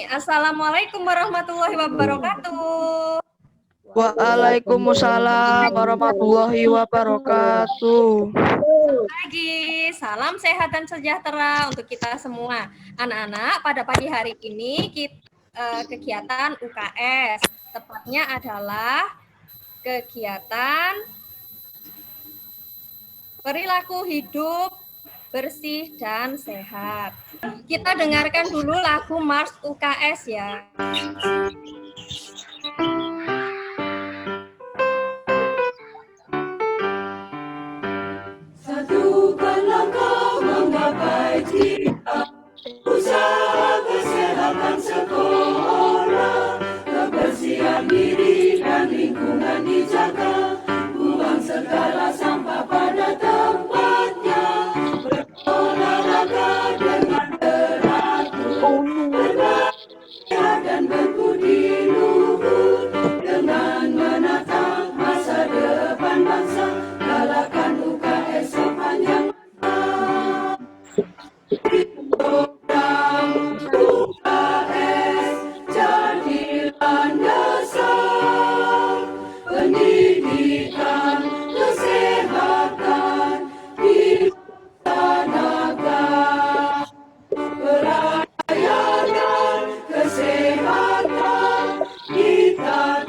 Assalamualaikum warahmatullahi wabarakatuh. Waalaikumsalam warahmatullahi wabarakatuh. Selamat pagi, salam sehat dan sejahtera untuk kita semua. Anak-anak, pada pagi hari ini kegiatan UKS, tepatnya adalah kegiatan perilaku hidup bersih dan sehat. Kita dengarkan dulu lagu Mars UKS ya. Satukan langkah menggapai cita, usaha kesehatan sekolah, kebersihan diri dan lingkungan dijaga, buang segala sampah pada tempatnya, berolahraga dengan teratur, berkarya dan berbudi luhur, dengan menatap masa depan bangsa, galakan UKS sepanjang masa. Program UKS jadi landasan pendidikan kesehatan dilaksanakan, pelayanan kesehatan kita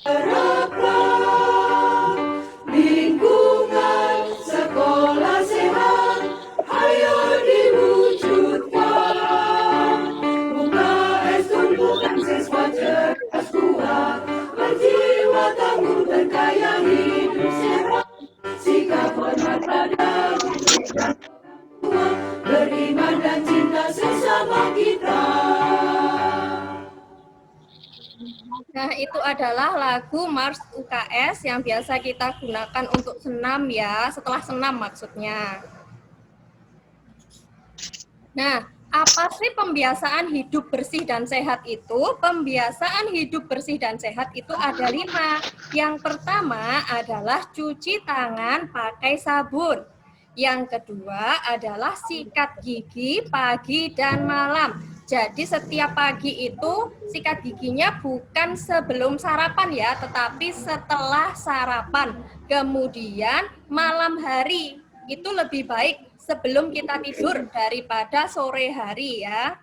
terapkan, lingkungan sekolah sehat ayo diwujudkan, UKS tumbuhkan siswa cerdas kuat, berjiwa tangguh berkaya hidup sehat, sikap hormat pada guru dan tua, beriman dan cinta sesama kita. Nah, itu adalah lagu Mars UKS yang biasa kita gunakan untuk senam ya, setelah senam maksudnya. Nah, apa sih pembiasaan hidup bersih dan sehat itu? Pembiasaan hidup bersih dan sehat itu ada 5. Yang pertama adalah cuci tangan pakai sabun. Yang kedua adalah sikat gigi pagi dan malam. Jadi setiap pagi itu sikat giginya bukan sebelum sarapan ya, tetapi setelah sarapan. Kemudian malam hari itu lebih baik sebelum kita tidur daripada sore hari ya.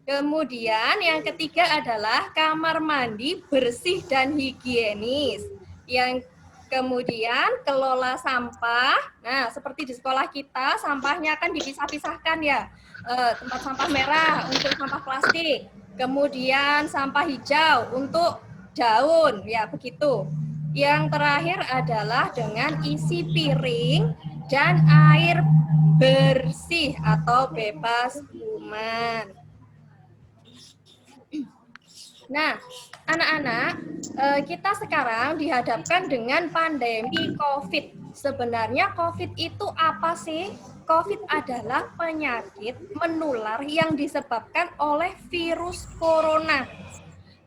Kemudian yang ketiga adalah kamar mandi bersih dan higienis. Yang kemudian kelola sampah. Nah, seperti di sekolah kita sampahnya kan dipisah-pisahkan ya. Tempat sampah merah untuk sampah plastik. Kemudian sampah hijau untuk daun, ya begitu. Yang terakhir adalah dengan isi piring dan air bersih atau bebas kuman. Nah, anak-anak, kita sekarang dihadapkan dengan pandemi COVID. Sebenarnya COVID itu apa sih? COVID adalah penyakit menular yang disebabkan oleh virus corona.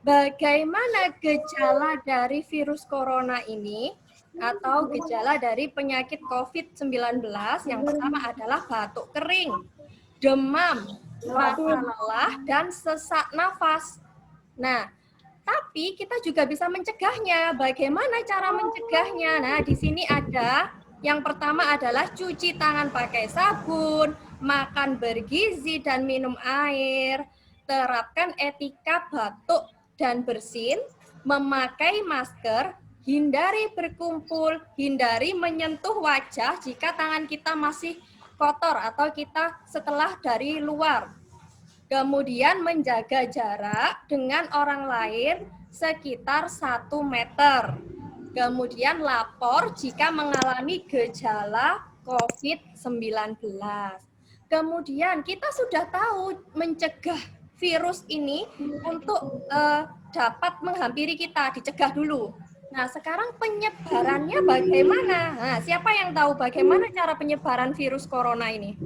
Bagaimana gejala dari virus corona ini atau gejala dari penyakit COVID-19? Yang pertama adalah batuk kering, demam, rasa lelah, dan sesak nafas. Nah, tapi kita juga bisa mencegahnya. Bagaimana cara mencegahnya? Nah, di sini ada yang pertama adalah cuci tangan pakai sabun, makan bergizi dan minum air, terapkan etika batuk dan bersin, memakai masker, hindari berkumpul, hindari menyentuh wajah jika tangan kita masih kotor atau kita setelah dari luar. Kemudian menjaga jarak dengan orang lain sekitar 1 meter. Kemudian lapor jika mengalami gejala COVID-19. Kemudian kita sudah tahu mencegah virus ini untuk dapat menghampiri kita, dicegah dulu. Nah, sekarang penyebarannya bagaimana? Nah, siapa yang tahu bagaimana cara penyebaran virus corona ini?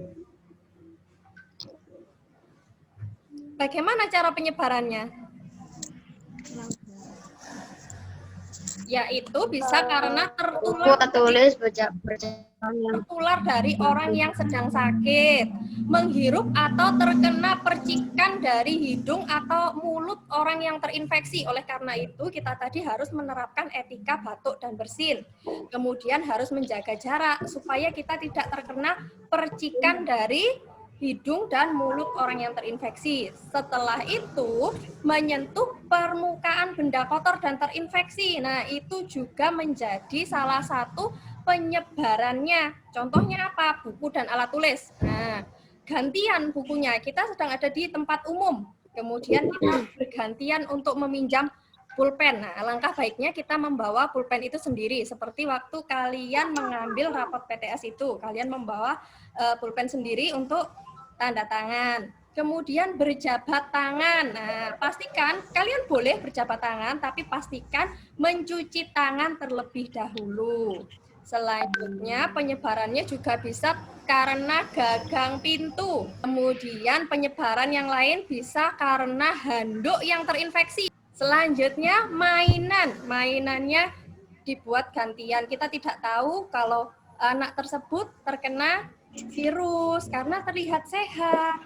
Bagaimana cara penyebarannya? Yaitu bisa karena tertular dari orang yang sedang sakit, menghirup atau terkena percikan dari hidung atau mulut orang yang terinfeksi. Oleh karena itu, kita tadi harus menerapkan etika batuk dan bersin. Kemudian harus menjaga jarak supaya kita tidak terkena percikan dari hidung dan mulut orang yang terinfeksi. Setelah itu, menyentuh permukaan benda kotor dan terinfeksi. Nah, itu juga menjadi salah satu penyebarannya. Contohnya apa? Buku dan alat tulis. Nah, gantian bukunya. Kita sedang ada di tempat umum. Kemudian kita bergantian untuk meminjam pulpen. Nah, alangkah baiknya kita membawa pulpen itu sendiri. Seperti waktu kalian mengambil rapot PTS itu. Kalian membawa pulpen sendiri untuk tanda tangan. Kemudian berjabat tangan. Nah, pastikan kalian boleh berjabat tangan, tapi pastikan mencuci tangan terlebih dahulu. Selanjutnya penyebarannya juga bisa karena gagang pintu. Kemudian penyebaran yang lain bisa karena handuk yang terinfeksi. Selanjutnya mainan. Mainannya dibuat gantian. Kita tidak tahu kalau anak tersebut terkena virus karena terlihat sehat.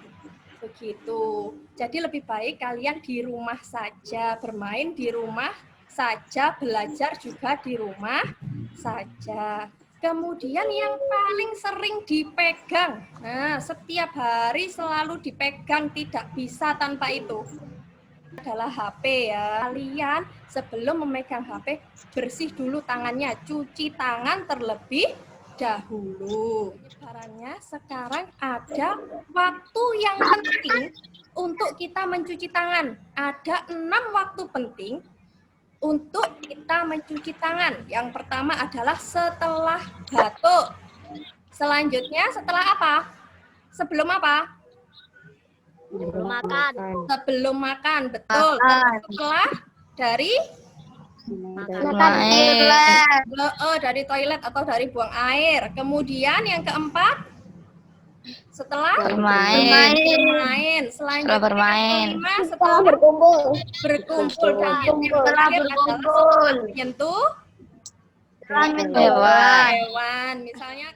Begitu. Jadi lebih baik kalian di rumah saja, bermain di rumah saja, belajar juga di rumah saja. Kemudian yang paling sering dipegang. Nah, setiap hari selalu dipegang, tidak bisa tanpa itu. Adalah HP ya. Kalian sebelum memegang HP, bersih dulu tangannya, cuci tangan terlebih dahulu. Caranya sekarang ada waktu yang penting untuk kita mencuci tangan. Ada 6 waktu penting untuk kita mencuci tangan. Yang pertama adalah setelah batuk. Selanjutnya setelah apa? Sebelum apa? Sebelum makan, betul. Setelah dari dari toilet atau dari buang air. Kemudian yang keempat, setelah bermain. Selanjutnya kelima, setelah berkumpul. Dan yang terakhir adalah menyentuh hewan. Misalnya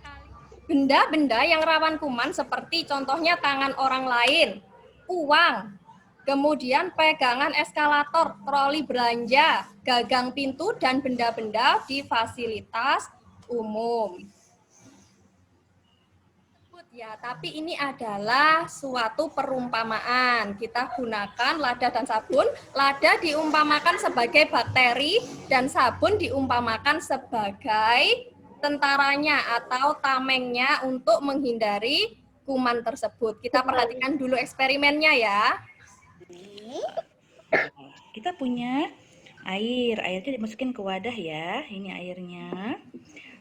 benda-benda yang rawan kuman seperti contohnya tangan orang lain, uang, kemudian pegangan eskalator, troli belanja, gagang pintu, dan benda-benda di fasilitas umum. Ya, tapi ini adalah suatu perumpamaan. Kita gunakan lada dan sabun. Lada diumpamakan sebagai bakteri dan sabun diumpamakan sebagai tentaranya atau tamengnya untuk menghindari kuman tersebut. Kita perhatikan dulu eksperimennya ya. Kita punya airnya dimasukin ke wadah ya. Ini airnya.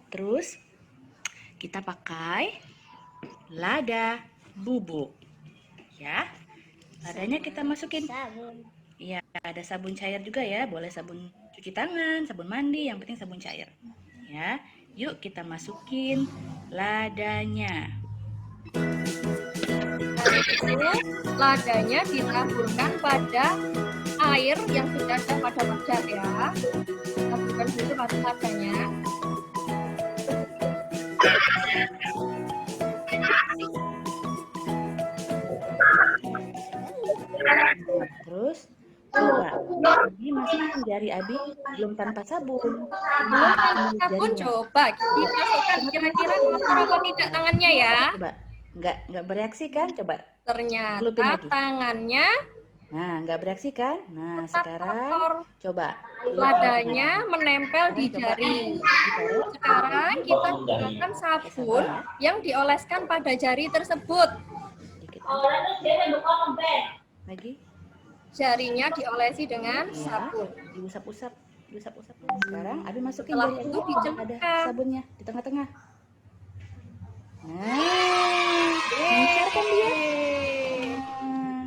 Terus kita pakai lada bubuk. Ya. Ladanya kita masukin. Iya, ada sabun cair juga ya. Boleh sabun cuci tangan, sabun mandi, yang penting sabun cair. Ya. Yuk kita masukin ladanya. Ladanya ditaburkan pada air yang sudah ada pada wadah ya. Taburkan dulu pada ladanya. Terus coba ini masukin jari Abi belum tanpa sabun. Belum tanpa sabun, coba dimasukkan kira-kira kotor apa tidak tangannya ya. Coba nggak bereaksi kan? Coba ternyata tangannya nggak bereaksi kan? Nah sekarang kotor. Coba ladanya menempel di jari. Sekarang kita gunakan sabun yang dioleskan pada jari tersebut. Lagi jarinya diolesi dengan sabun. Diusap-usap. Sekarang Abi masukin Setelah jari itu ada sabunnya di tengah-tengah. Nah, lancar kan dia? Nah,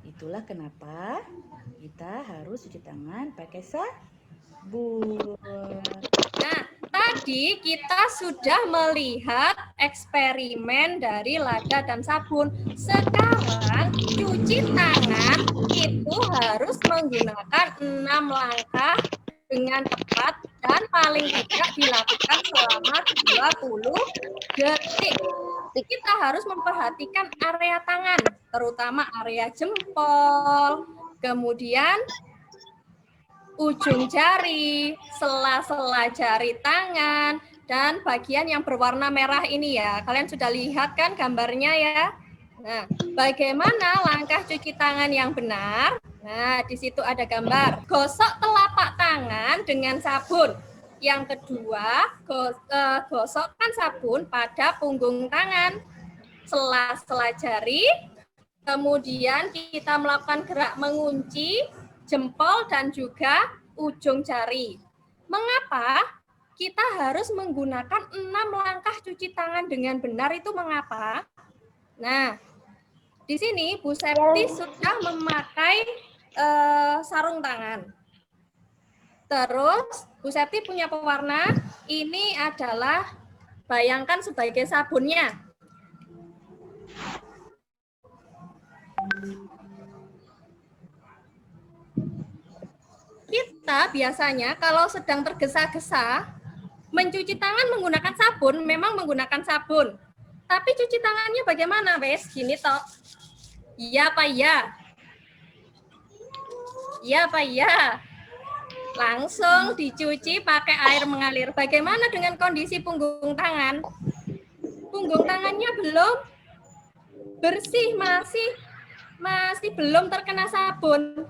itulah kenapa kita harus cuci tangan pakai sabun. Nah, tadi kita sudah melihat eksperimen dari lada dan sabun. Sekarang cuci tangan itu harus menggunakan 6 langkah dengan tepat dan paling tidak dilakukan selama 20 detik. Kita harus memperhatikan area tangan, terutama area jempol, kemudian ujung jari, sela-sela jari tangan, dan bagian yang berwarna merah ini ya. Kalian sudah lihat kan gambarnya ya? Nah, bagaimana langkah cuci tangan yang benar? Nah, di situ ada gambar. Gosok telapak tangan dengan sabun. Yang kedua, gosokkan sabun pada punggung tangan, sela-sela jari. Kemudian kita melakukan gerak mengunci jempol dan juga ujung jari. Mengapa kita harus menggunakan 6 langkah cuci tangan dengan benar itu mengapa? Nah, di sini Bu Septi sudah memakai sarung tangan. Terus Bu Septi punya pewarna, ini adalah bayangkan sebagai sabunnya. Kita biasanya kalau sedang tergesa-gesa, mencuci tangan menggunakan sabun, memang menggunakan sabun. Tapi cuci tangannya bagaimana, wes? Gini toh. Iya apa iya? Iya apa iya? Langsung dicuci pakai air mengalir. Bagaimana dengan kondisi punggung tangan? Punggung tangannya belum bersih, masih belum terkena sabun.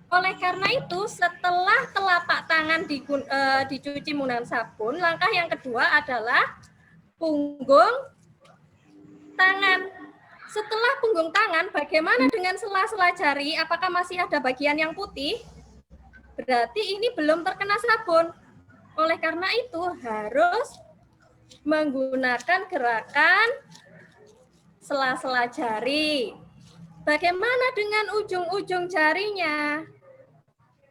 Oleh karena itu, setelah telapak tangan dicuci menggunakan sabun, langkah yang kedua adalah punggung tangan. Setelah punggung tangan, bagaimana dengan sela-sela jari? Apakah masih ada bagian yang putih? Berarti ini belum terkena sabun. Oleh karena itu, harus menggunakan gerakan sela-sela jari. Bagaimana dengan ujung-ujung jarinya?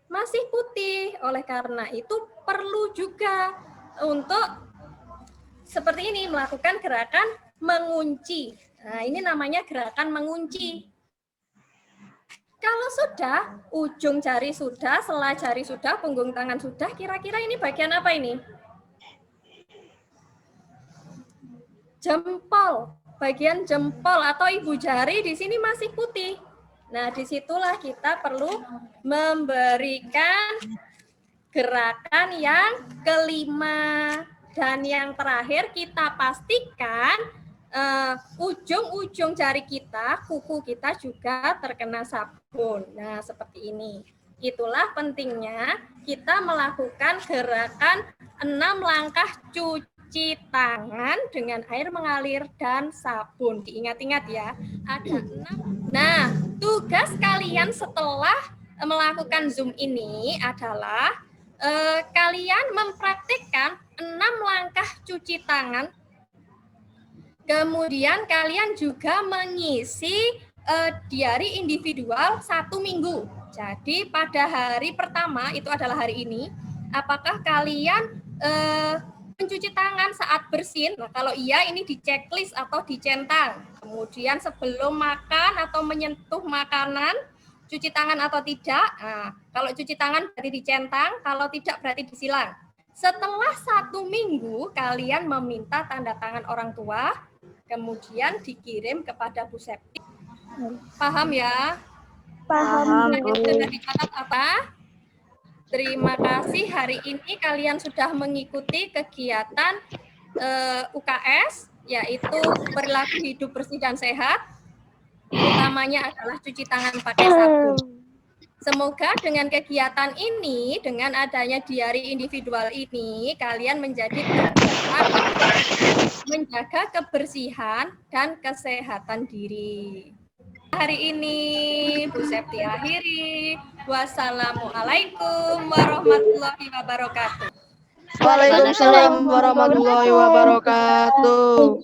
Masih putih. Oleh karena itu, perlu juga untuk seperti ini, melakukan gerakan mengunci. Nah, ini namanya gerakan mengunci. Kalau sudah, ujung jari sudah, sela jari sudah, punggung tangan sudah, kira-kira ini bagian apa ini? Jempol. Bagian jempol atau ibu jari di sini masih putih. Nah, disitulah kita perlu memberikan gerakan yang kelima. Dan yang terakhir kita pastikan ujung-ujung jari kita, kuku kita juga terkena sabun. Nah, seperti ini. Itulah pentingnya kita melakukan gerakan 6 langkah cuci tangan dengan air mengalir dan sabun. Diingat-ingat ya, ada 6. Nah, tugas kalian setelah melakukan Zoom ini adalah kalian mempraktikkan 6 langkah cuci tangan. Kemudian kalian juga mengisi diary individual 1 minggu. Jadi pada hari pertama, itu adalah hari ini, apakah kalian mencuci tangan saat bersin? Nah, kalau iya, ini di checklist atau dicentang. Kemudian sebelum makan atau menyentuh makanan, cuci tangan atau tidak. Nah, kalau cuci tangan berarti dicentang, kalau tidak berarti disilang. Setelah 1 minggu, kalian meminta tanda tangan orang tua, kemudian dikirim kepada Bu Septi. Paham ya? Paham. Sudah dicatat apa? Terima kasih, hari ini kalian sudah mengikuti kegiatan UKS, yaitu perilaku hidup bersih dan sehat. Utamanya adalah cuci tangan pakai sabun. Semoga dengan kegiatan ini, dengan adanya diary individual ini, kalian menjadi terbiasa menjaga kebersihan dan kesehatan diri. Hari ini Bu Septi akhiri. Wassalamualaikum warahmatullahi wabarakatuh. Waalaikumsalam warahmatullahi wabarakatuh.